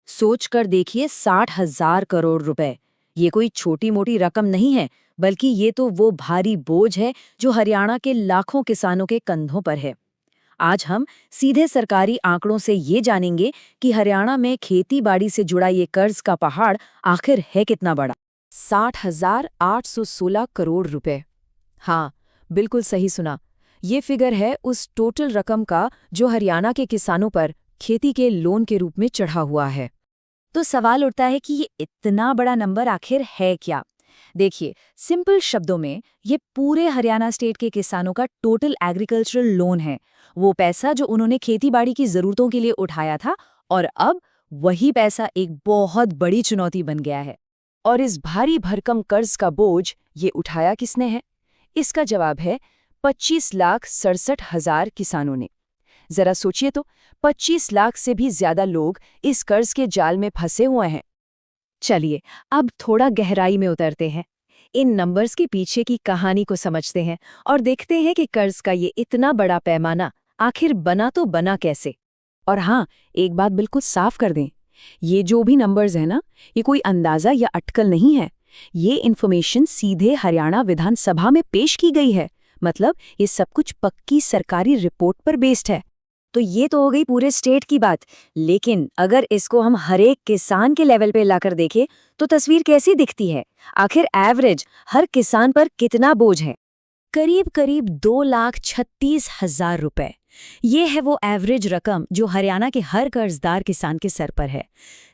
सोच कर देखिए, 60,000 करोड़ रुपए। ये कोई छोटी मोटी रकम नहीं है, बल्कि ये तो वो भारी बोझ है जो हरियाणा के लाखों किसानों के कंधों पर है। आज हम सीधे सरकारी आंकड़ों से ये जानेंगे कि हरियाणा में खेती बाड़ी से जुड़ा ये कर्ज का पहाड़ आखिर है कितना बड़ा। 60,816 करोड़ रुपए। हाँ, बिल्कुल सही सुना। ये फिगर है उस टोटल रकम का जो हरियाणा के किसानों पर खेती के लोन के रूप में चढ़ा हुआ है। तो सवाल उठता है कि ये इतना बड़ा नंबर आखिर है क्या। देखिए, सिंपल शब्दों में ये पूरे हरियाणा स्टेट के किसानों का टोटल एग्रीकल्चरल लोन है। वो पैसा जो उन्होंने खेती बाड़ी की जरूरतों के लिए उठाया था, और अब वही पैसा एक बहुत बड़ी चुनौती बन गया है। और इस भारी भरकम कर्ज का बोझ ये उठाया किसने है? इसका जवाब है 25,67,000 किसानों ने। जरा सोचिए तो, 25 लाख से भी ज्यादा लोग इस कर्ज के जाल में फंसे हुए हैं। चलिए, अब थोड़ा गहराई में उतरते हैं। इन नंबर्स के पीछे की कहानी को समझते हैं और देखते हैं कि कर्ज का ये इतना बड़ा पैमाना आखिर बना तो बना कैसे। और हाँ, एक बात बिल्कुल साफ कर दें, ये जो भी नंबर्स है ना, ये कोई अंदाजा या अटकल नहीं है। ये इन्फॉर्मेशन सीधे हरियाणा विधानसभा में पेश की गई है। मतलब ये सब कुछ पक्की सरकारी रिपोर्ट पर बेस्ड है। तो ये तो हो गई पूरे स्टेट की बात, लेकिन अगर इसको हम हर एक किसान के लेवल पे लाकर देखें तो तस्वीर कैसी दिखती है। आखिर एवरेज हर किसान पर कितना बोझ है? करीब करीब 2,36,000 रुपए। ये है वो एवरेज रकम जो हरियाणा के हर कर्जदार किसान के सर पर है।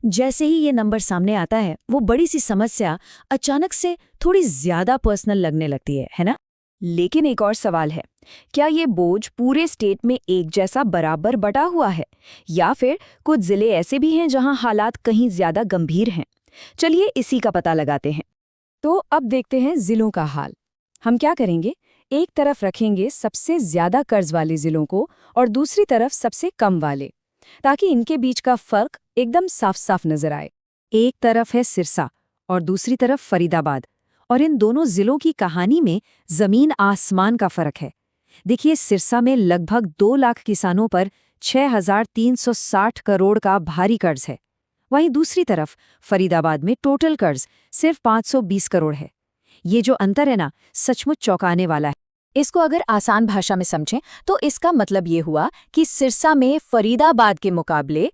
जैसे ही ये नंबर सामने आता है, वो बड़ी सी समस्या अचानक से थोड़ी ज्यादा पर्सनल लगने लगती है ना? लेकिन एक और सवाल है, क्या ये बोझ पूरे स्टेट में एक जैसा बराबर बटा हुआ है, या फिर कुछ जिले ऐसे भी हैं जहां हालात कहीं ज्यादा गंभीर हैं? चलिए इसी का पता लगाते हैं। तो अब देखते हैं जिलों का हाल। हम क्या करेंगे, एक तरफ रखेंगे सबसे ज्यादा कर्ज वाले जिलों को और दूसरी तरफ सबसे कम वाले, ताकि इनके बीच का फर्क एकदम साफ साफ नजर आए। एक तरफ है सिरसा और दूसरी तरफ फरीदाबाद, और इन दोनों जिलों की कहानी में जमीन आसमान का फर्क है। देखिए, सिरसा में लगभग 2 लाख किसानों पर 6,360 करोड़ का भारी कर्ज है। वहीं दूसरी तरफ फरीदाबाद में टोटल कर्ज सिर्फ 520 करोड़ है। ये जो अंतर है ना, सचमुच चौंकाने वाला है। इसको अगर आसान भाषा में समझें तो इसका मतलब ये हुआ कि सिरसा में फरीदाबाद के मुकाबले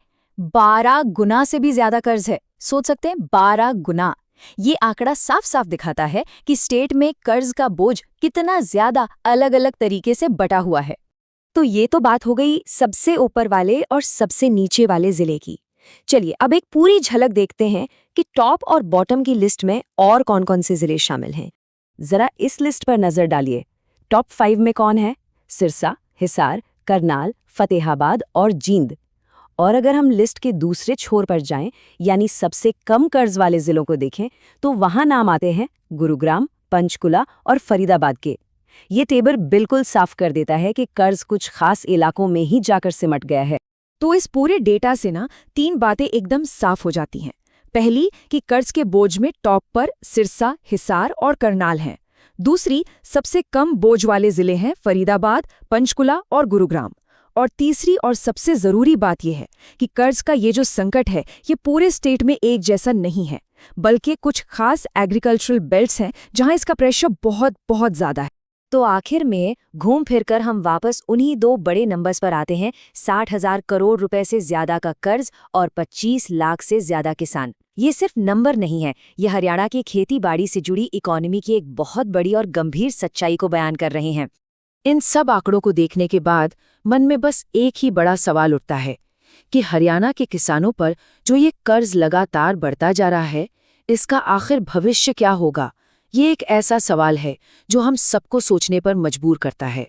12 गुना से भी ज्यादा कर्ज है। सोच सकते हैं, 12 गुना। ये आंकड़ा साफ साफ दिखाता है कि स्टेट में कर्ज का बोझ कितना ज्यादा अलग अलग तरीके से बटा हुआ है। तो ये तो बात हो गई सबसे ऊपर वाले और सबसे नीचे वाले जिले की। चलिए अब एक पूरी झलक देखते हैं कि टॉप और बॉटम की लिस्ट में और कौन कौन से जिले शामिल हैं। जरा इस लिस्ट पर नजर डालिए। टॉप 5 में कौन है? सिरसा, हिसार, करनाल, फतेहाबाद और जींद। और अगर हम लिस्ट के दूसरे छोर पर जाएं, यानी सबसे कम कर्ज वाले जिलों को देखें, तो वहां नाम आते हैं गुरुग्राम, पंचकुला और फरीदाबाद के। ये टेबल बिल्कुल साफ कर देता है कि कर्ज कुछ खास इलाकों में ही जाकर सिमट गया है। तो इस पूरे डेटा से ना 3 बातें एकदम साफ हो जाती हैं। पहली कि कर्ज के बोझ में टॉप पर सिरसा, हिसार और करनाल हैं। दूसरी, सबसे कम बोझ वाले जिले हैं फरीदाबाद, पंचकुला और गुरुग्राम। और तीसरी और सबसे जरूरी बात यह है कि कर्ज का ये जो संकट है, ये पूरे स्टेट में एक जैसा नहीं है, बल्कि कुछ खास एग्रीकल्चरल बेल्ट्स हैं जहां इसका प्रेशर बहुत बहुत ज्यादा है। तो आखिर में घूम फिरकर हम वापस उन्हीं 2 बड़े नंबर्स पर आते हैं, 60,000 करोड़ रुपए से ज्यादा का कर्ज और 25 लाख से ज्यादा किसान। ये सिर्फ नंबर नहीं है, ये हरियाणा की खेती बाड़ी से जुड़ी इकोनॉमी की एक बहुत बड़ी और गंभीर सच्चाई को बयान कर रहे हैं। इन सब आंकड़ों को देखने के बाद मन में बस एक ही बड़ा सवाल उठता है कि हरियाणा के किसानों पर जो ये कर्ज लगातार बढ़ता जा रहा है, इसका आखिर भविष्य क्या होगा? ये एक ऐसा सवाल है जो हम सबको सोचने पर मजबूर करता है।